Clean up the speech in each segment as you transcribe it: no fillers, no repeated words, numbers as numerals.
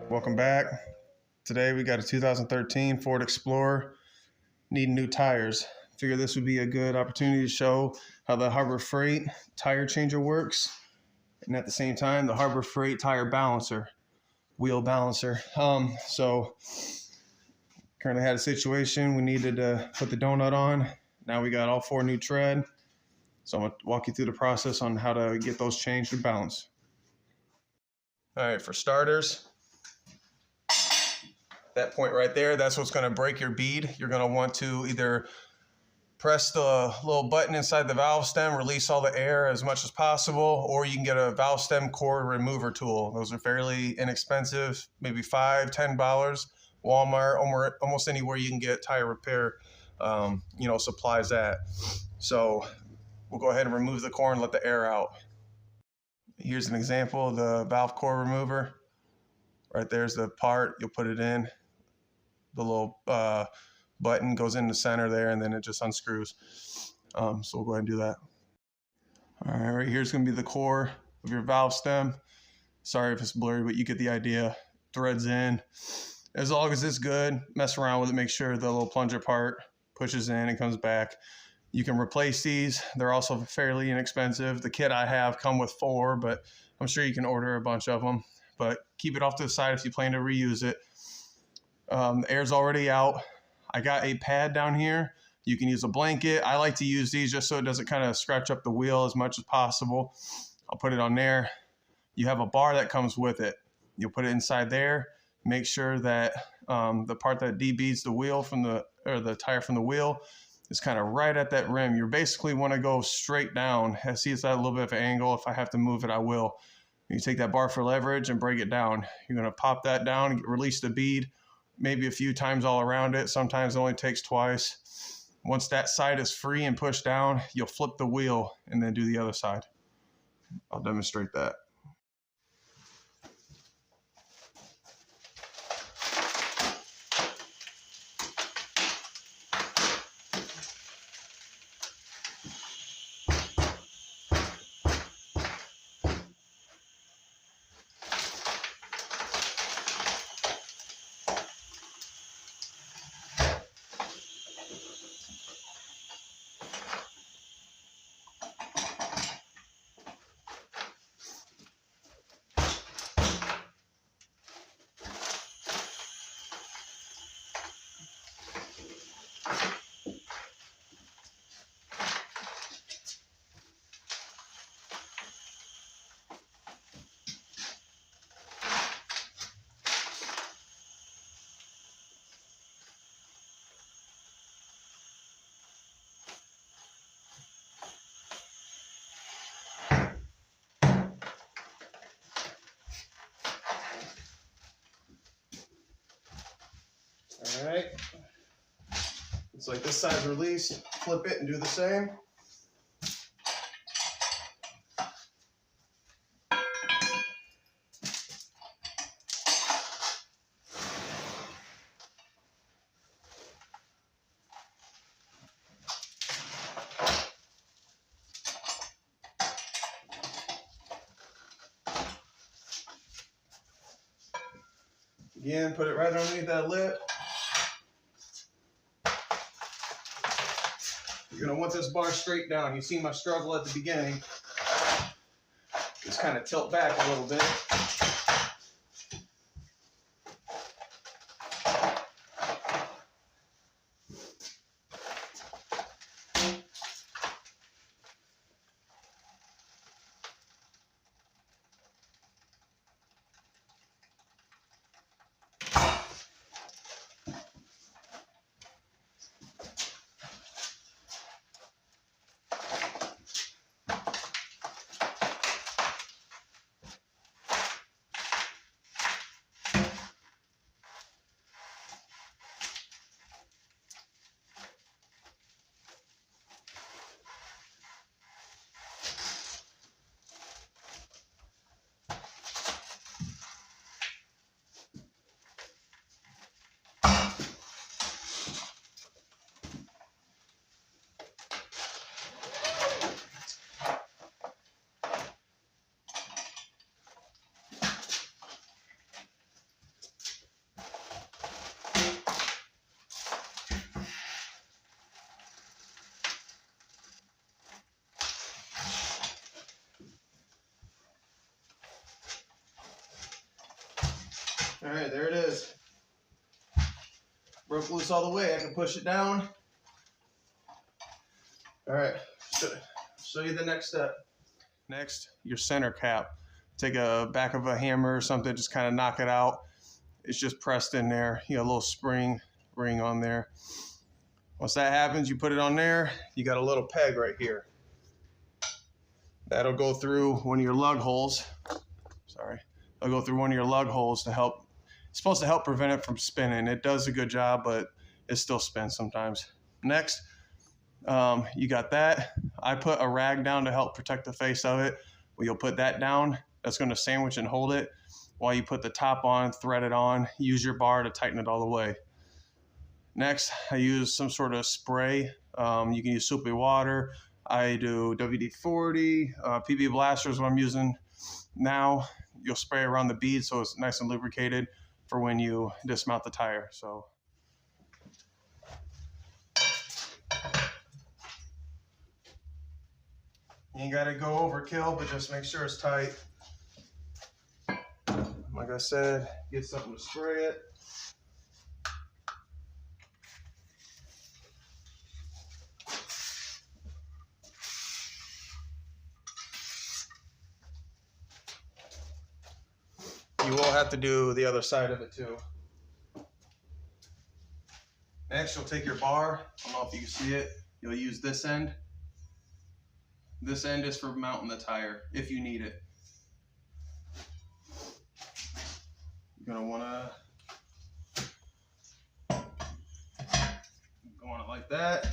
Welcome back. Today we got a 2013 Ford Explorer needing new tires. Figured this would be a good opportunity to show how the Harbor Freight tire changer works, and at the same time the Harbor Freight tire balancer, wheel balancer. So currently had a situation we needed to put the donut on. Now we got all 4 new tread. So I'm gonna walk you through the process on how to get those changed or balanced. All right, for starters, that point right there, that's what's going to break your bead. You're going to want to either press the little button inside the valve stem, release all the air as much as possible, or you can get a valve stem cord remover tool. Those are fairly inexpensive, maybe $5–10. Walmart, almost anywhere you can get tire repair, supplies at. So we'll go ahead and remove the cord and let the air out. Here's an example of the valve cord remover. Right there's the part, you'll put it in. The little button goes in the center there, and then it just unscrews. So we'll go ahead and do that. All right, right here's gonna be the core of your valve stem. Sorry if it's blurry, but you get the idea. Threads in. As long as it's good, mess around with it, make sure the little plunger part pushes in and comes back. You can replace these. They're also fairly inexpensive. The kit I have come with 4, but I'm sure you can order a bunch of them. But keep it off to the side if you plan to reuse it. The air's already out. I got a pad down here. You can use a blanket. I like to use these just so it doesn't kind of scratch up the wheel as much as possible. I'll put it on there. You have a bar that comes with it. You'll put it inside there. Make sure that the part that debeads the wheel the tire from the wheel is kind of right at that rim. You basically want to go straight down. I see it's at a little bit of an angle. If I have to move it, I will. You take that bar for leverage and break it down. You're going to pop that down, release the bead, maybe a few times all around it. Sometimes it only takes twice. Once that side is free and pushed down, you'll flip the wheel and then do the other side. I'll demonstrate that. All right, it's like this side's released, flip it and do the same. Again, put it right underneath that lip. You're gonna want this bar straight down. You see my struggle at the beginning. Just kind of tilt back a little bit. All right, there it is. Broke loose all the way. I can push it down. All right, show you the next step. Next, your center cap. Take a back of a hammer or something, just kind of knock it out. It's just pressed in there. You got a little spring ring on there. Once that happens, you put it on there. You got a little peg right here. That'll go through one of your lug holes. Sorry. It'll go through one of your lug holes to help. It's supposed to help prevent it from spinning. It does a good job, but it still spins sometimes. Next, you got that. I put a rag down to help protect the face of it. Well, you'll put that down. That's going to sandwich and hold it while you put the top on, thread it on, use your bar to tighten it all the way. Next, I use some sort of spray. You can use soapy water. I do WD-40, PB Blaster is what I'm using now. You'll spray around the bead so it's nice and lubricated for when you dismount the tire. So you ain't gotta go overkill, but just make sure it's tight. Like I said, get something to spray it. You will have to do the other side of it too. Next, you'll take your bar. I don't know if you can see it. You'll use this end. This end is for mounting the tire if you need it. You're gonna wanna go on it like that.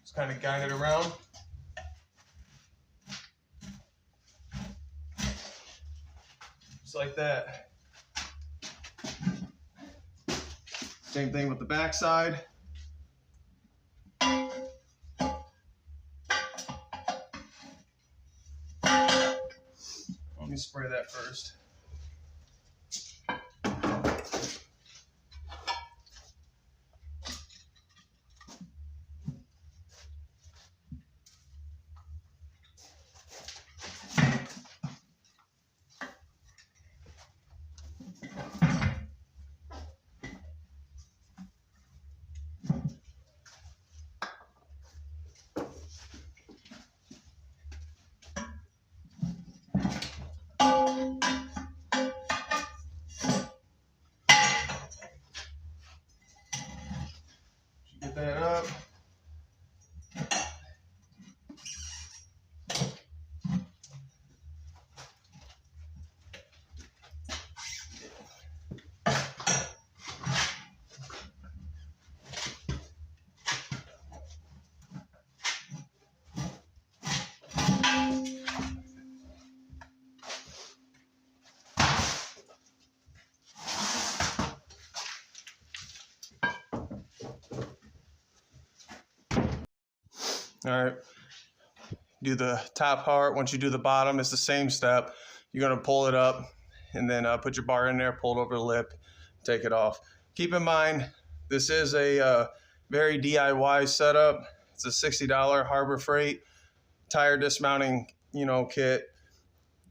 Just kind of guide it around. Just like that. Same thing with the back side. Let me spray that first. Get that up. All right, do the top part. Once you do the bottom, it's the same step. You're gonna pull it up and then put your bar in there, pull it over the lip, take it off. Keep in mind, this is a very DIY setup. It's a $60 Harbor Freight tire dismounting, kit.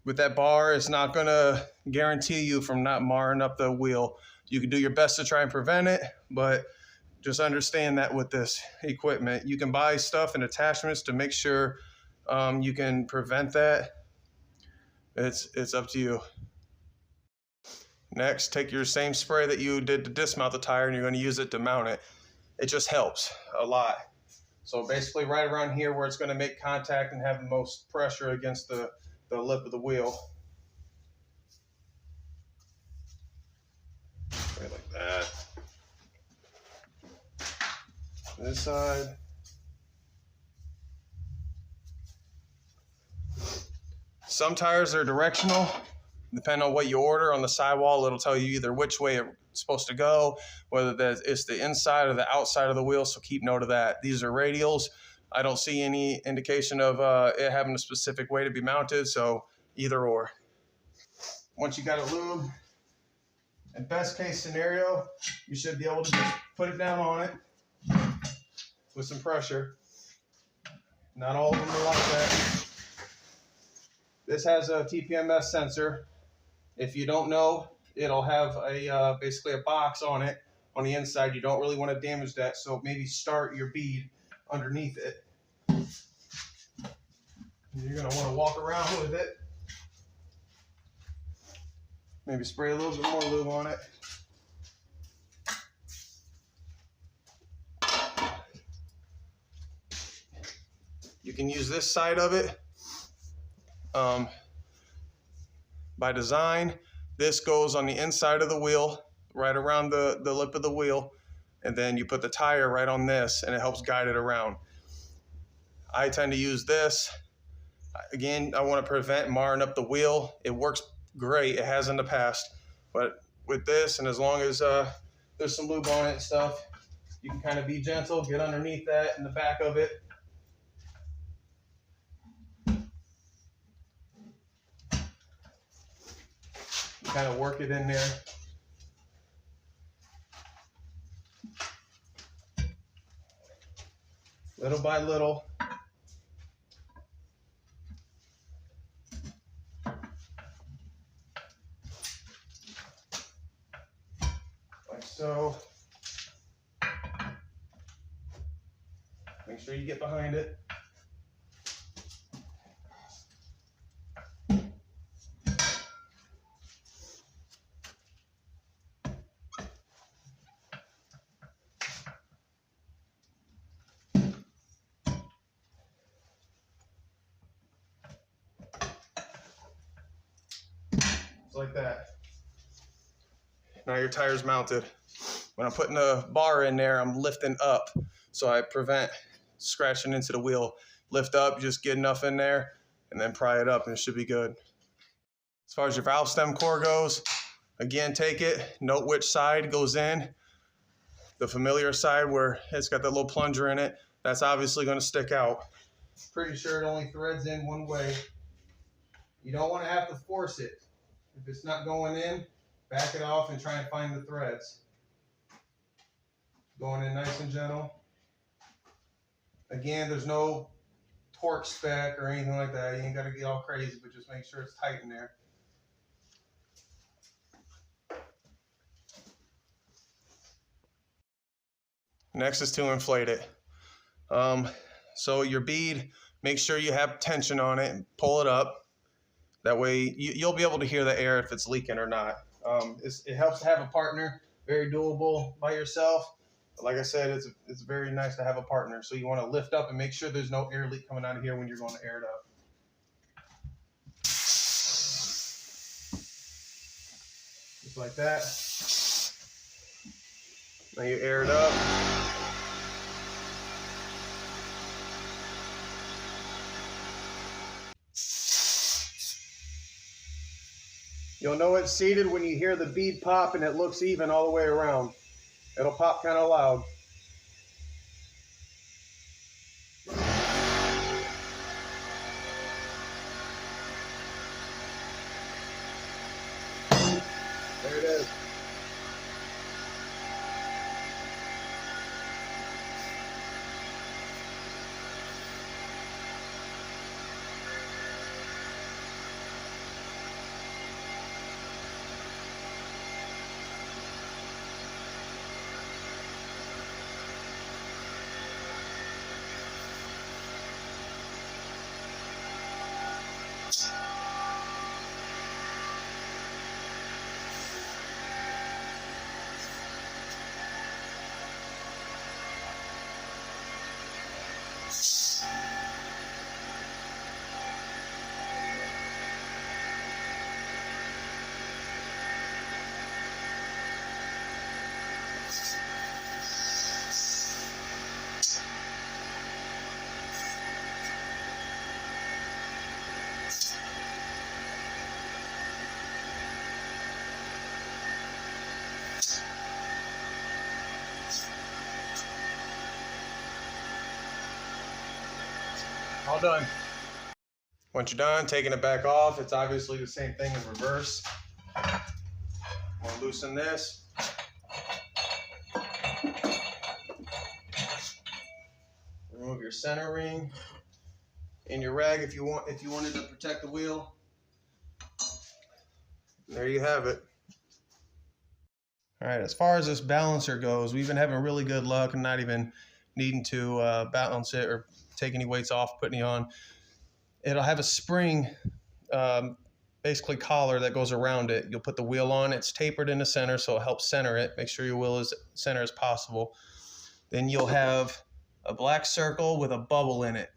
With that bar, it's not gonna guarantee you from not marring up the wheel. You can do your best to try and prevent it, but just understand that with this equipment, you can buy stuff and attachments to make sure you can prevent that. It's up to you. Next, take your same spray that you did to dismount the tire and you're going to use it to mount it. It just helps a lot. So basically right around here where it's going to make contact and have the most pressure against the lip of the wheel. Right like that. This side. Some tires are directional. Depending on what you order on the sidewall, it'll tell you either which way it's supposed to go, whether it's the inside or the outside of the wheel, so keep note of that. These are radials. I don't see any indication of it having a specific way to be mounted, so either or. Once you got it lubed, in best case scenario, you should be able to just put it down on it. with some pressure. Not all of them are like that. This has a TPMS sensor. If you don't know, it'll have a basically a box on it on the inside. You don't really want to damage that, so maybe start your bead underneath it. You're going to want to walk around with it. Maybe spray a little bit more lube on it. You can use this side of it. By design, this goes on the inside of the wheel, right around the lip of the wheel, and then you put the tire right on this, and it helps guide it around. I tend to use this. Again, I want to prevent marring up the wheel. It works great. It has in the past. But with this, and as long as there's some lube on it and stuff, you can kind of be gentle, get underneath that in the back of it. Kind of work it in there. Little by little. Like so. Make sure you get behind it. Like that. Now your tire's mounted. When I'm putting the bar in there, I'm lifting up so I prevent scratching into the wheel. Lift up, just get enough in there, and then pry it up and it should be good. As far as your valve stem core goes, again, take it, note which side goes in. The familiar side where it's got that little plunger in it, that's obviously going to stick out. Pretty sure it only threads in one way. You don't want to have to force it. If it's not going in, back it off and try and find the threads. Going in nice and gentle. Again, there's no torque spec or anything like that. You ain't got to get all crazy, but just make sure it's tight in there. Next is to inflate it. So your bead, make sure you have tension on it and pull it up. That way you'll be able to hear the air if it's leaking or not. It helps to have a partner, very doable by yourself. But like I said, it's very nice to have a partner. So you want to lift up and make sure there's no air leak coming out of here when you're going to air it up. Just like that. Now you air it up. You'll know it's seated when you hear the bead pop and it looks even all the way around. It'll pop kind of loud. There it is. All done. Once you're done, taking it back off, it's obviously the same thing in reverse. We'll loosen this. Remove your center ring and your rag if you wanted to protect the wheel. There you have it. All right, as far as this balancer goes, we've been having really good luck and not even needing to balance it or take any weights off, put any on. It'll have a spring, basically collar that goes around it. You'll put the wheel on, it's tapered in the center, so it helps center it. Make sure your wheel is center as possible. Then you'll have a black circle with a bubble in it.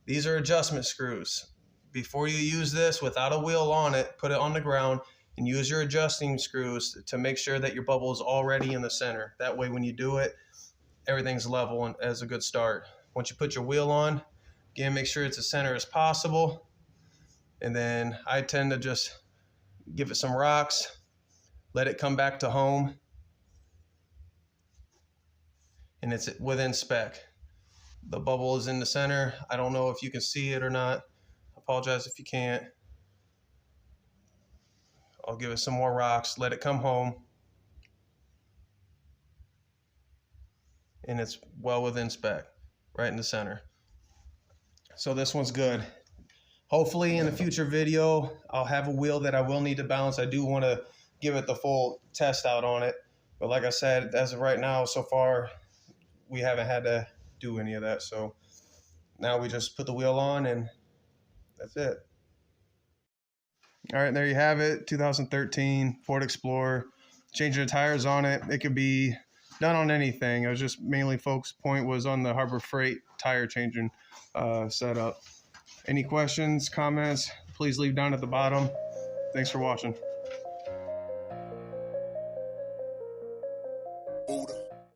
These are adjustment screws. Before you use this without a wheel on it, put it on the ground and use your adjusting screws to make sure that your bubble is already in the center. That way when you do it, everything's level and as a good start. Once you put your wheel on, again, make sure it's as center as possible. And then I tend to just give it some rocks, let it come back to home, and it's within spec. The bubble is in the center. I don't know if you can see it or not. I apologize if you can't. I'll give it some more rocks, let it come home, and it's well within spec, right in the center. So this one's good. Hopefully in a future video, I'll have a wheel that I will need to balance. I do want to give it the full test out on it. But like I said, as of right now, so far, we haven't had to do any of that. So now we just put the wheel on and that's it. All right, there you have it. 2013 Ford Explorer. Changing the tires on it. It could be done on anything. I was just mainly focused point was on the Harbor Freight tire changing setup. Any questions, comments, please leave down at the bottom. Thanks for watching.